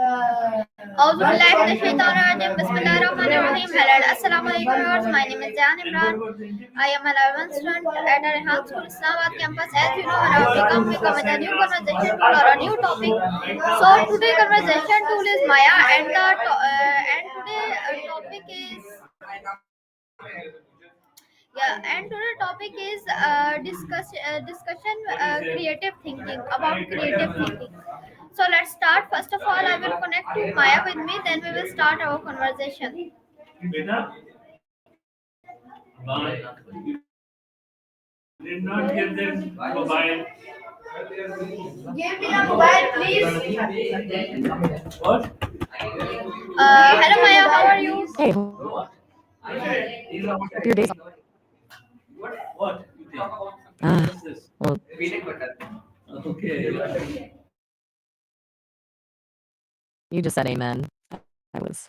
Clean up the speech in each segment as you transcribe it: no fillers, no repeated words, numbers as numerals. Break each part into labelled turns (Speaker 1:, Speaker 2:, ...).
Speaker 1: Bismillahirrahmanirrahim. Hello, Assalamu alaikum viewers. My name is Jan Imran. I am an 11th student at a Rehan School, Islamabad campus. As you know, whenever we come with a new conversation tool or a new topic. So today conversation tool is Maya, and today topic is topic is discussion creative thinking about creative thinking. So let's start. First of all, I will connect to Maya with me. Then we will start our conversation. Did not give them mobile. Give me the mobile, please. What? Hello Maya, how are you?
Speaker 2: Hey, hope your day's
Speaker 1: What?
Speaker 2: well,
Speaker 1: Okay.
Speaker 2: you just said amen. I was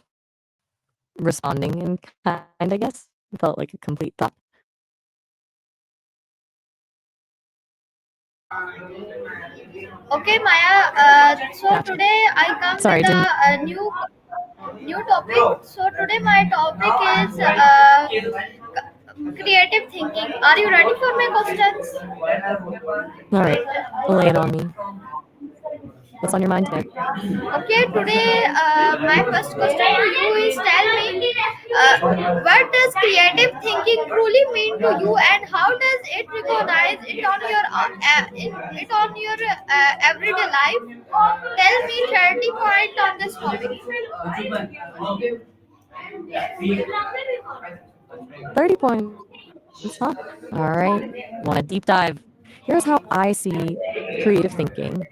Speaker 2: responding in kind, I guess. It felt like a complete thought.
Speaker 1: Okay, Maya. So
Speaker 2: Gotcha.
Speaker 1: today I come
Speaker 2: Sorry,
Speaker 1: with
Speaker 2: didn't.
Speaker 1: a new topic. So today my topic is creative thinking. Are you ready for my questions?
Speaker 2: All right, lay it on me. What's on your mind today?
Speaker 1: Okay, today my first question to you is tell me what does creative thinking truly mean to you, and how does it recognize it on your everyday life? Tell me 30 points on this topic.
Speaker 2: 30 points, huh? All right, want a deep dive. Here's how I see creative thinking.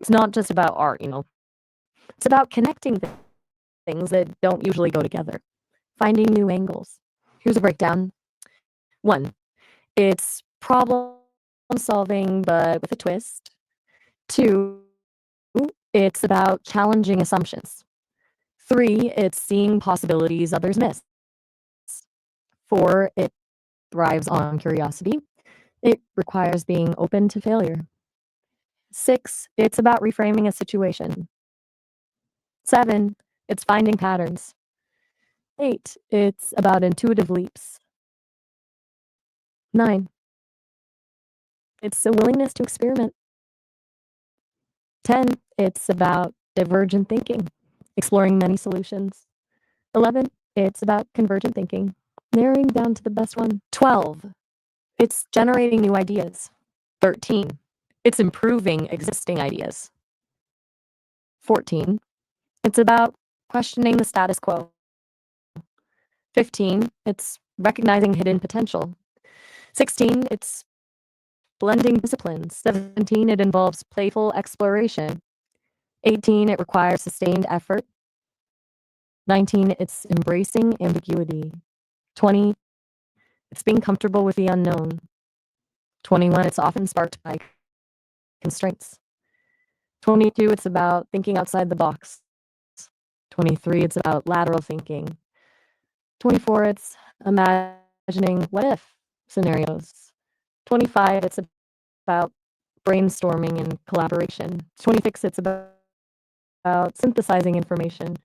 Speaker 2: It's not just about art. It's about connecting things that don't usually go together, finding new angles. Here's a breakdown. One, it's problem solving, but with a twist. Two, it's about challenging assumptions. Three, it's seeing possibilities others miss. Four, it thrives on curiosity. It requires being open to failure. Six, it's about reframing a situation. Seven, it's finding patterns. Eight, it's about intuitive leaps. Nine, it's a willingness to experiment. 10, it's about divergent thinking, exploring many solutions. 11, it's about convergent thinking, narrowing down to the best one. 12, it's generating new ideas. 13, it's improving existing ideas. 14, it's about questioning the status quo. 15, it's recognizing hidden potential. 16, it's blending disciplines. 17, it involves playful exploration. 18, it requires sustained effort. 19, it's embracing ambiguity. 20, it's being comfortable with the unknown. 21, it's often sparked by constraints. 22, it's about thinking outside the box. 23, it's about lateral thinking. 24, it's imagining what if scenarios. 25, it's about brainstorming and collaboration. 26, it's about synthesizing information.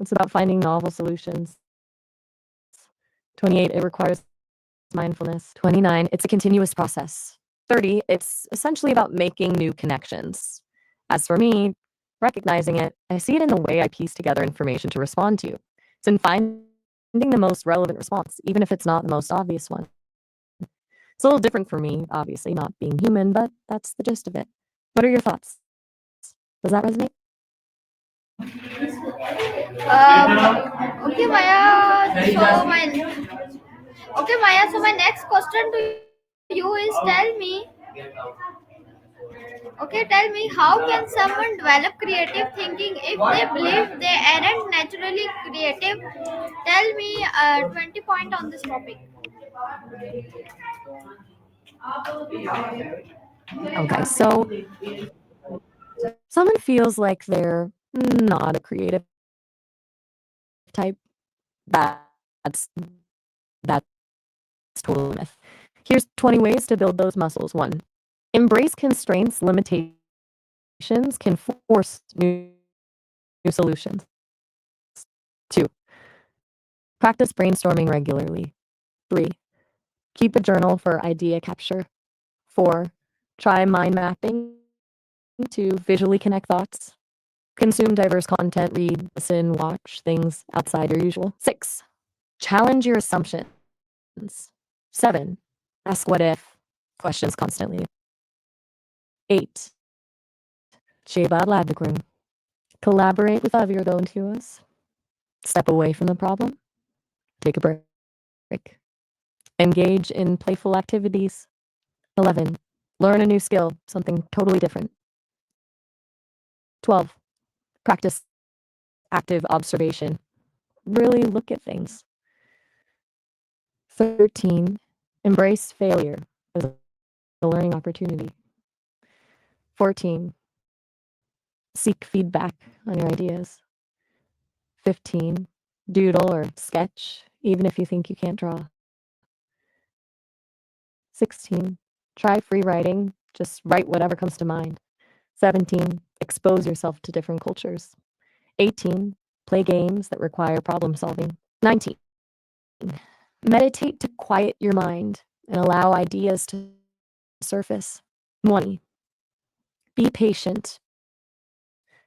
Speaker 2: It's about finding novel solutions. 28, it requires mindfulness. 29, it's a continuous process. 30, it's essentially about making new connections. As for me, recognizing it, I see it in the way I piece together information to respond to. It's in finding the most relevant response, even if it's not the most obvious one. It's a little different for me, obviously, not being human, but that's the gist of it. What are your thoughts? Does that resonate?
Speaker 1: Okay, Maya. So my next question to you is tell me how can someone develop creative thinking if they believe they aren't naturally creative? Tell me 20 point on this topic.
Speaker 2: Okay, so someone feels like they're not a creative type. That's that's totally a myth. Here's 20 ways to build those muscles. 1, embrace constraints, limitations, can force new solutions. 2. Practice brainstorming regularly. 3. Keep a journal for idea capture. 4. Try mind mapping to visually connect thoughts. Consume diverse content, read, listen, watch things outside your usual. 6. Challenge your assumptions. 7. Ask what if questions constantly. 8. Sheba Ladikrum. Collaborate with other us. Step away from the problem. Take a break. Engage in playful activities. 11. Learn a new skill, something totally different. 12. Practice active observation. Really look at things. 13. Embrace failure as a learning opportunity. 14. Seek feedback on your ideas. 15. Doodle or sketch, even if you think you can't draw. 16. Try free writing, just write whatever comes to mind. 17. Expose yourself to different cultures. 18. Play games that require problem solving. 19. Meditate to quiet your mind and allow ideas to surface. 20. Be patient.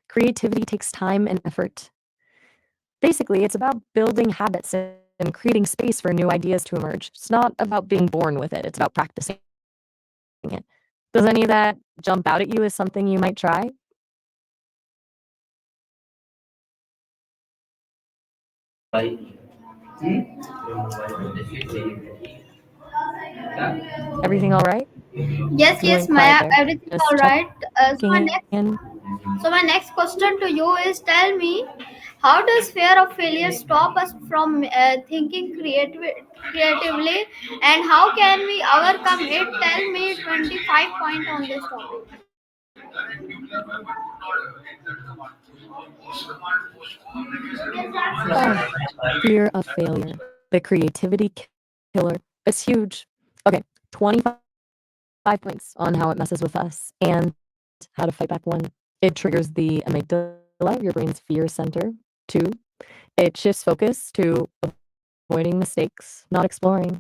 Speaker 2: Creativity takes time and effort. Basically, it's about building habits and creating space for new ideas to emerge. It's not about being born with it, it's about practicing it. Does any of that jump out at you as something you might try? Everything all right?
Speaker 1: Yes,
Speaker 2: You
Speaker 1: yes,
Speaker 2: went quiet
Speaker 1: Maya,
Speaker 2: there.
Speaker 1: everything all
Speaker 2: Just
Speaker 1: right.
Speaker 2: checking in.
Speaker 1: So my next question to you is: tell me, how does fear of failure stop us from thinking creatively, and how can we overcome it? Tell me 25 point on this topic.
Speaker 2: Oh, fear of failure. The creativity killer. It's huge. Okay, 25 points on how it messes with us and how to fight back. 1. It triggers the amygdala, your brain's fear center. 2. It shifts focus to avoiding mistakes, not exploring.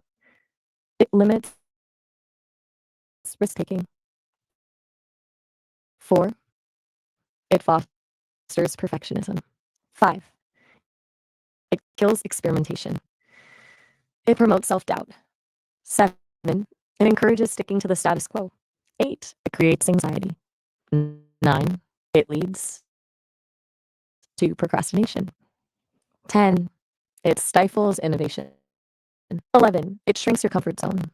Speaker 2: It limits risk taking. 4. It fosters perfectionism. 5. It kills experimentation. It promotes self doubt. 7. It encourages sticking to the status quo. 8. It creates anxiety. 9. It leads to procrastination. 10. It stifles innovation. 11. It shrinks your comfort zone.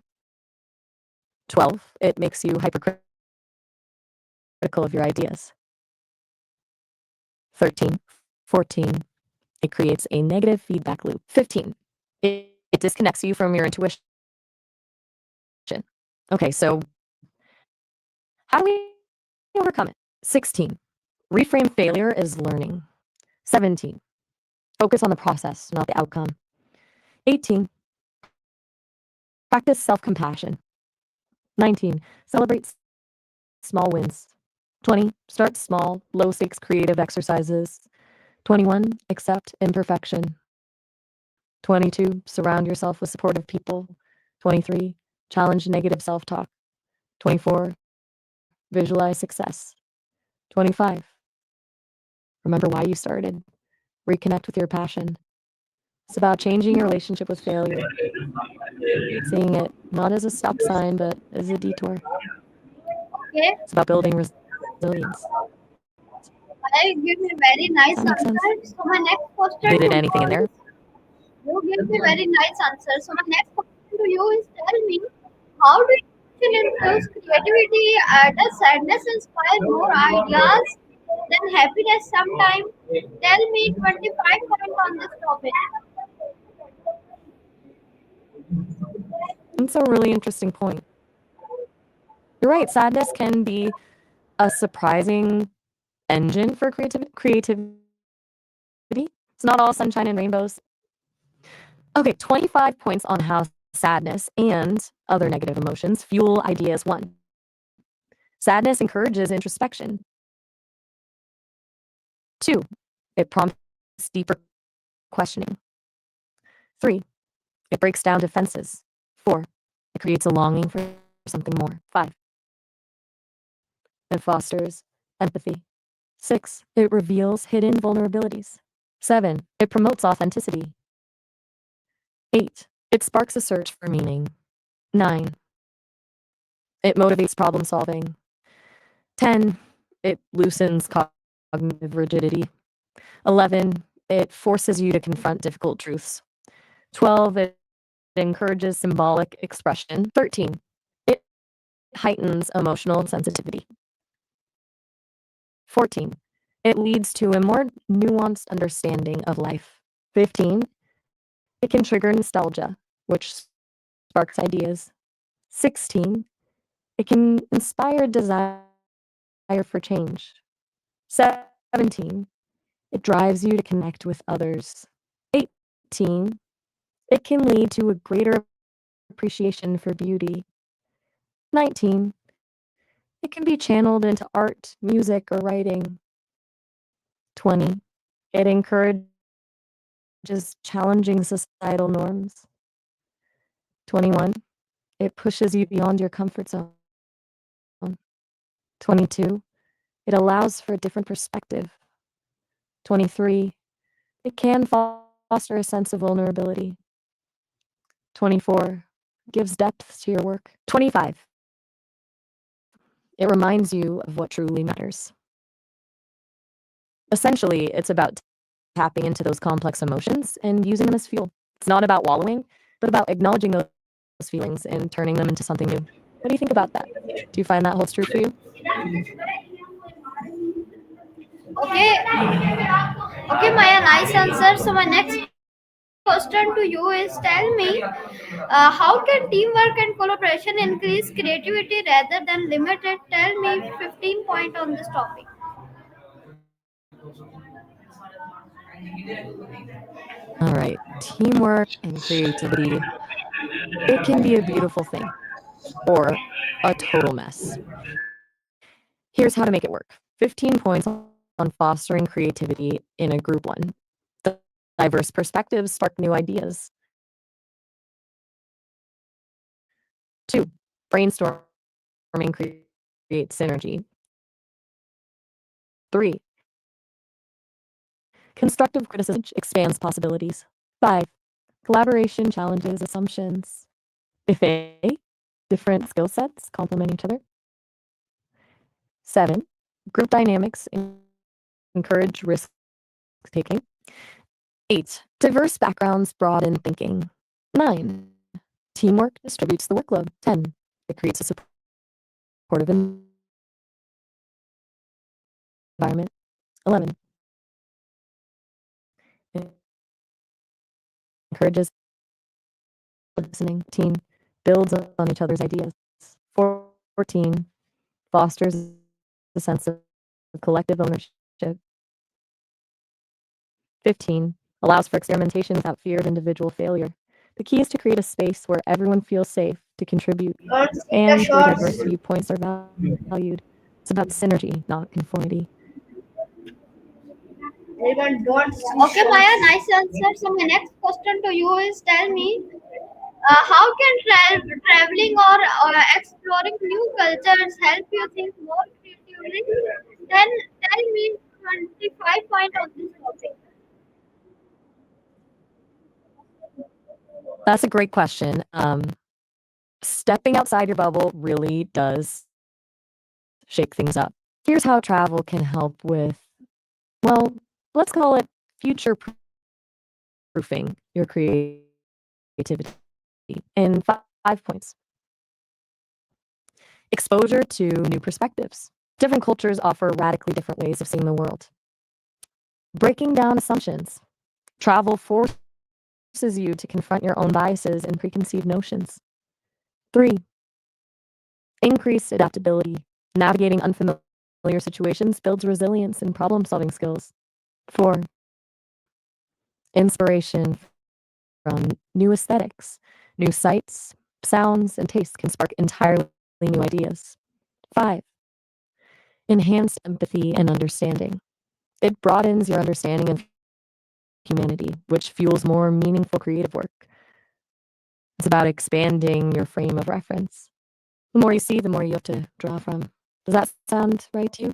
Speaker 2: 12. It makes you hypercritical of your ideas. 13. 14. It creates a negative feedback loop. 15. It disconnects you from your intuition. Okay, so how do we overcome it? 16. Reframe failure as learning. 17. Focus on the process, not the outcome. 18. Practice self compassion. 19. Celebrate small wins. 20. Start small, low stakes creative exercises. 21. Accept imperfection. 22. Surround yourself with supportive people. 23. Challenge negative self talk. 24. Visualize success. 25. Remember why you started. Reconnect with your passion. It's about changing your relationship with failure, seeing it not as a stop sign, but as a detour.
Speaker 1: Okay,
Speaker 2: It's about building resilience.
Speaker 1: I give me very
Speaker 2: Does that
Speaker 1: nice
Speaker 2: make sense?
Speaker 1: answer. So my next question
Speaker 2: Did
Speaker 1: to
Speaker 2: it anything in
Speaker 1: you
Speaker 2: there?
Speaker 1: is: you give me very nice answer. So my next question to you is: tell me, how do emotion influence creativity? Does sadness inspire more ideas than happiness sometimes? Tell me 25 points on this topic.
Speaker 2: That's a really interesting point. You're right. Sadness can be a surprising engine for creativity. It's not all sunshine and rainbows. Okay, 25 points on how sadness and other negative emotions fuel ideas. 1. Sadness encourages introspection. 2, it prompts deeper questioning. 3, it breaks down defenses. 4, it creates a longing for something more. 5, it fosters empathy. 6, it reveals hidden vulnerabilities. 7, it promotes authenticity. 8, it sparks a search for meaning. 9, it motivates problem solving. 10, it loosens cognitive rigidity. 11, it forces you to confront difficult truths. 12, it encourages symbolic expression. 13, it heightens emotional sensitivity. 14, it leads to a more nuanced understanding of life. 15, it can trigger nostalgia, which sparks ideas. 16, it can inspire desire for change. 17, it drives you to connect with others. 18, it can lead to a greater appreciation for beauty. 19, it can be channeled into art, music, or writing. 20, it encourages challenging societal norms. 21, it pushes you beyond your comfort zone. 22, it allows for a different perspective. 23, it can foster a sense of vulnerability. 24, gives depth to your work. 25, it reminds you of what truly matters. Essentially, it's about tapping into those complex emotions and using them as fuel. It's not about wallowing, but about acknowledging those feelings and turning them into something new. What do you think about that? Do you find that holds true for you?
Speaker 1: Okay, okay, Maya, nice answer. So my next question to you is tell me, how can teamwork and collaboration increase creativity rather than limit it? Tell me 15 point on this topic.
Speaker 2: All right. Teamwork and creativity. It can be a beautiful thing or a total mess. Here's how to make it work. 15 points on fostering creativity in a group one. Diverse perspectives spark new ideas. 2, brainstorming creates synergy. 3, constructive criticism expands possibilities. 5, collaboration challenges assumptions. If different skill sets complement each other. 7, group dynamics encourage risk taking. 8, diverse backgrounds broaden thinking. 9, teamwork distributes the workload. 10, it creates a supportive environment. 11, it encourages listening. 13, builds on each other's ideas. 14, fosters a sense of collective ownership. 15, allows for experimentation without fear of individual failure. The key is to create a space where everyone feels safe to contribute
Speaker 1: Don't see the
Speaker 2: and where
Speaker 1: shorts.
Speaker 2: diverse viewpoints are valued. It's about synergy, not conformity.
Speaker 1: Even don't see okay, Maya, shorts. Nice answer. So my next question to you is tell me, how can traveling or exploring new cultures help you think more creatively? Then tell me 25 point on this topic.
Speaker 2: That's a great question. Stepping outside your bubble really does shake things up. Here's how travel can help with, well, let's call it future proofing your creativity in 5 points. Exposure to new perspectives. Different cultures offer radically different ways of seeing the world. Breaking down assumptions. Travel forces you to confront your own biases and preconceived notions. 3, increase adaptability. Navigating unfamiliar situations builds resilience and problem-solving skills. 4, inspiration from new aesthetics, new sights, sounds, and tastes can spark entirely new ideas. 5, enhanced empathy and understanding. It broadens your understanding of humanity, which fuels more meaningful creative work. It's about expanding your frame of reference. The more you see, the more you have to draw from. Does that sound right to you?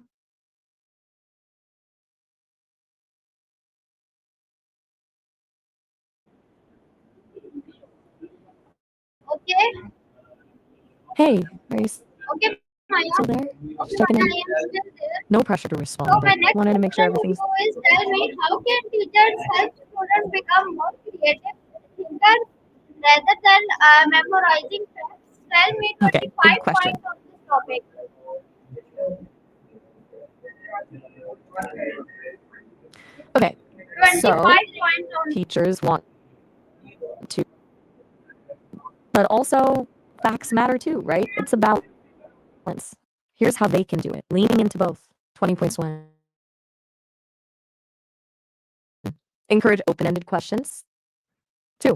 Speaker 1: Okay,
Speaker 2: Hey, are you
Speaker 1: okay, Maya.
Speaker 2: still there?
Speaker 1: Okay,
Speaker 2: Just checking
Speaker 1: Maya,
Speaker 2: in.
Speaker 1: I am still there.
Speaker 2: No pressure to
Speaker 1: So
Speaker 2: respond,
Speaker 1: my
Speaker 2: but
Speaker 1: next
Speaker 2: wanted to make sure
Speaker 1: question to
Speaker 2: everything's
Speaker 1: you is tell me how can teachers help students become more creative thinkers rather than memorizing facts? Tell me
Speaker 2: okay. Good
Speaker 1: 25
Speaker 2: question.
Speaker 1: points on this topic.
Speaker 2: Okay, so
Speaker 1: 25 points on
Speaker 2: teachers want to, but also facts matter too, right? It's a balance. Here's how they can do it leaning into both. 20 points one. Encourage open ended questions. Two,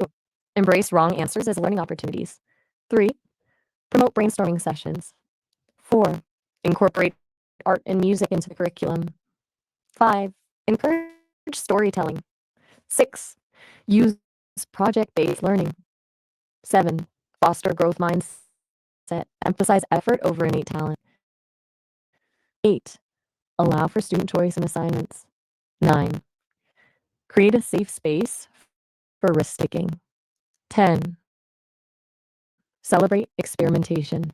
Speaker 2: embrace wrong answers as learning opportunities. Three, promote brainstorming sessions. Four, incorporate art and music into the curriculum. Five, encourage storytelling. Six, use project based learning. Seven, foster growth mindset. Emphasize effort over innate talent. Eight, allow for student choice and assignments. Nine, create a safe space for risk taking. 10, celebrate experimentation.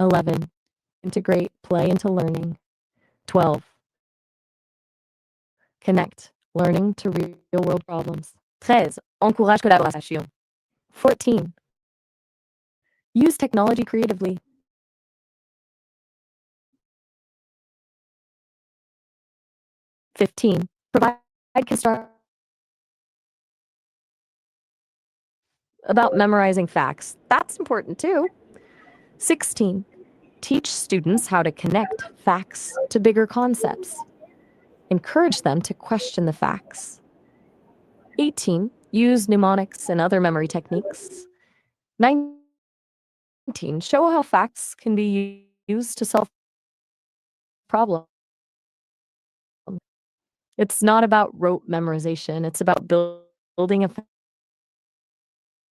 Speaker 2: 11, integrate play into learning. 12, connect learning to real world problems. 13, encourage collaboration. 14, use technology creatively. 15, provide construct about memorizing facts. That's important too. 16, teach students how to connect facts to bigger concepts. Encourage them to question the facts. 18, use mnemonics and other memory techniques. 19, show how facts can be used to solve problems. It's not about rote memorization, it's about building a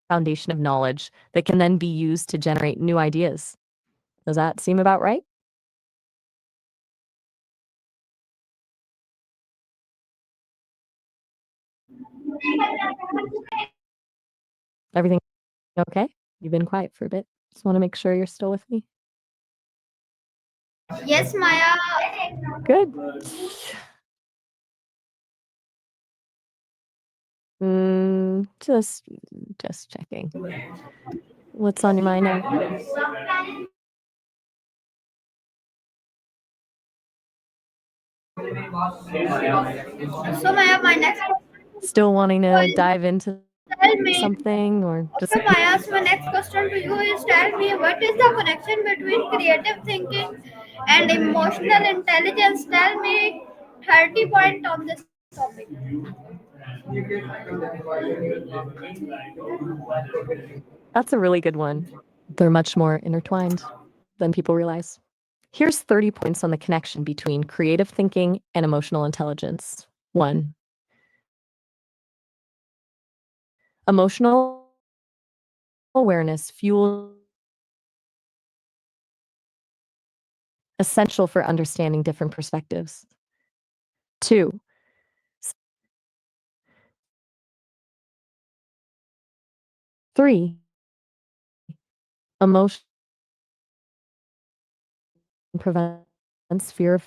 Speaker 2: foundation of knowledge that can then be used to generate new ideas. Does that seem about right? Everything okay? You've been quiet for a bit. Just want to make sure you're still with me.
Speaker 1: yes, Maya.
Speaker 2: Good. Just checking. What's on your mind now?
Speaker 1: So Maya, my next question
Speaker 2: Still wanting to
Speaker 1: is
Speaker 2: dive into
Speaker 1: tell me.
Speaker 2: something or just
Speaker 1: Okay, Maya, so my next question to you is tell me what is the connection between creative thinking and emotional intelligence? Tell me 30 point on this topic.
Speaker 2: that's a really good one. They're much more intertwined than people realize. Here's 30 points on the connection between creative thinking and emotional intelligence. 1. Emotional awareness fuels essential for understanding different perspectives. 2. 3. Emotion prevents fear of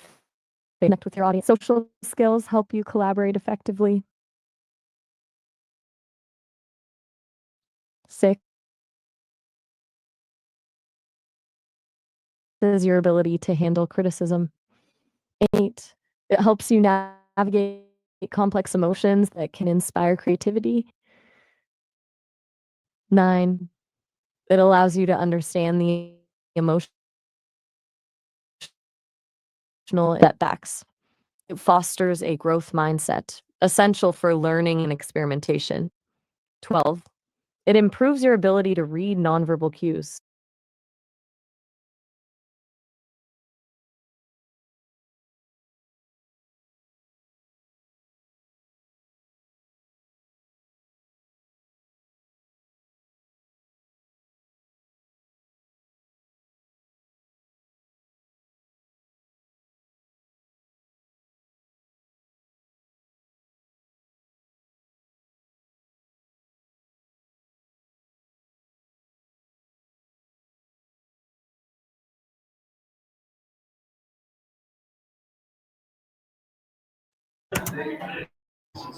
Speaker 2: connect with your audience. Social skills help you collaborate effectively. 6 is your ability to handle criticism. 8, it helps you navigate complex emotions that can inspire creativity. 9, it allows you to understand the emotional setbacks. It fosters a growth mindset, essential for learning and experimentation. 12, it improves your ability to read nonverbal cues.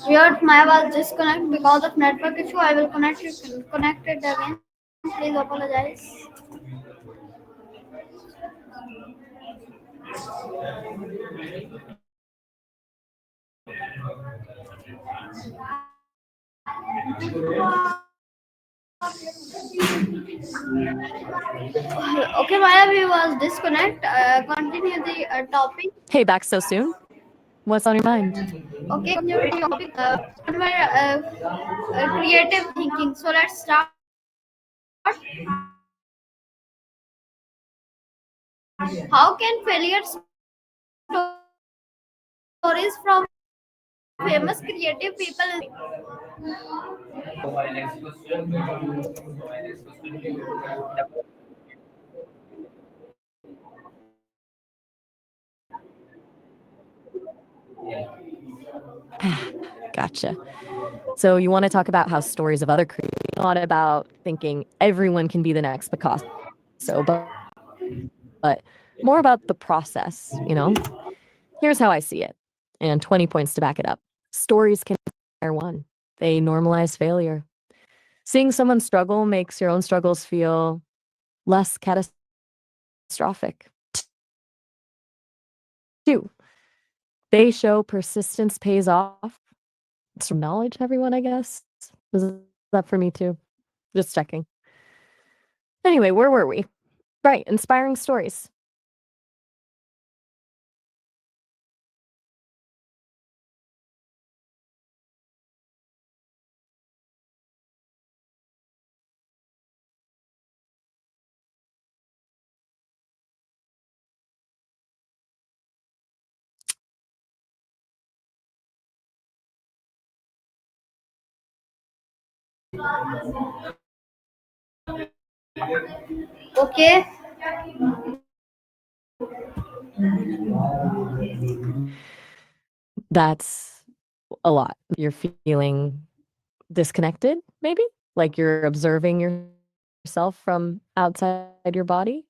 Speaker 1: Your Maya was disconnected because of network issue. I will connect it again. Please apologize. Okay, Maya, we was disconnect. Continue the topic.
Speaker 2: Hey, back so soon? What's on your mind?
Speaker 1: Okay, continue the topic. Creative thinking. So let's start. How can failure stories from famous creative people inspire?
Speaker 2: Gotcha. So you want to talk about how stories of other creators, not about thinking everyone can be the next Picasso, but more about the process, you know? Here's how I see it, and 20 points to back it up. Stories can inspire one. They normalize failure. Seeing someone struggle makes your own struggles feel less catastrophic. Two, they show persistence pays off. It's from knowledge, everyone, I guess. Is that for me too? Just checking. Anyway, where were we? Right, inspiring stories.
Speaker 1: Okay.
Speaker 2: That's a lot. You're feeling disconnected, maybe? Like you're observing yourself from outside your body?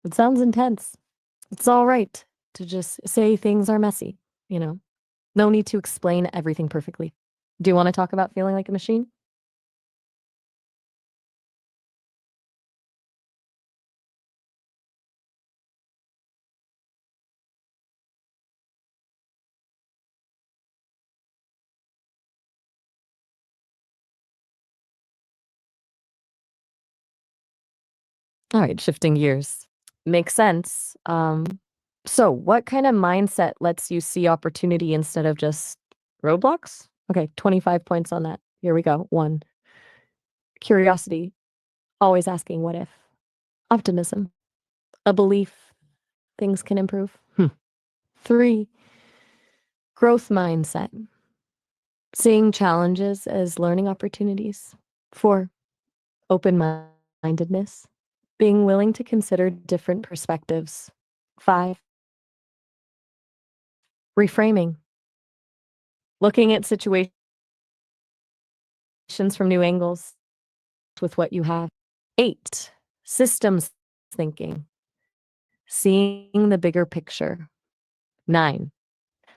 Speaker 2: It sounds intense. It's all right to just say things are messy, you know? No need to explain everything perfectly. Do you want to talk about feeling like a machine? All right, shifting gears. Makes sense. So what kind of mindset lets you see opportunity instead of just roadblocks? Okay, 25 points on that. Here we go. 1, curiosity, always asking what if. Optimism, a belief things can improve. 3, growth mindset, seeing challenges as learning opportunities. 4, open-mindedness, being willing to consider different perspectives. 5, reframing, looking at situations from new angles with what you have. 8, systems thinking, seeing the bigger picture. 9,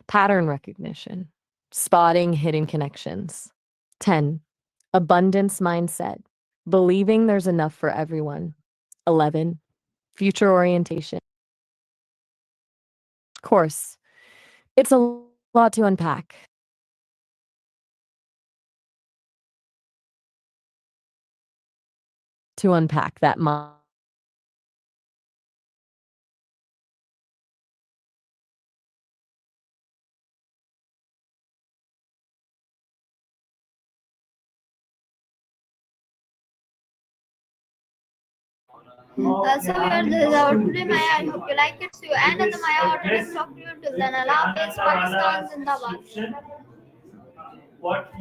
Speaker 2: pattern recognition, spotting hidden connections. 10, abundance mindset, believing there's enough for everyone. 11, future orientation. Of course, it's a lot to unpack. That
Speaker 1: So here this is our today Maya. I hope you like it. See you and the Maya or today's talk to you till then. Allah Hafiz, Pakistan Zindabad.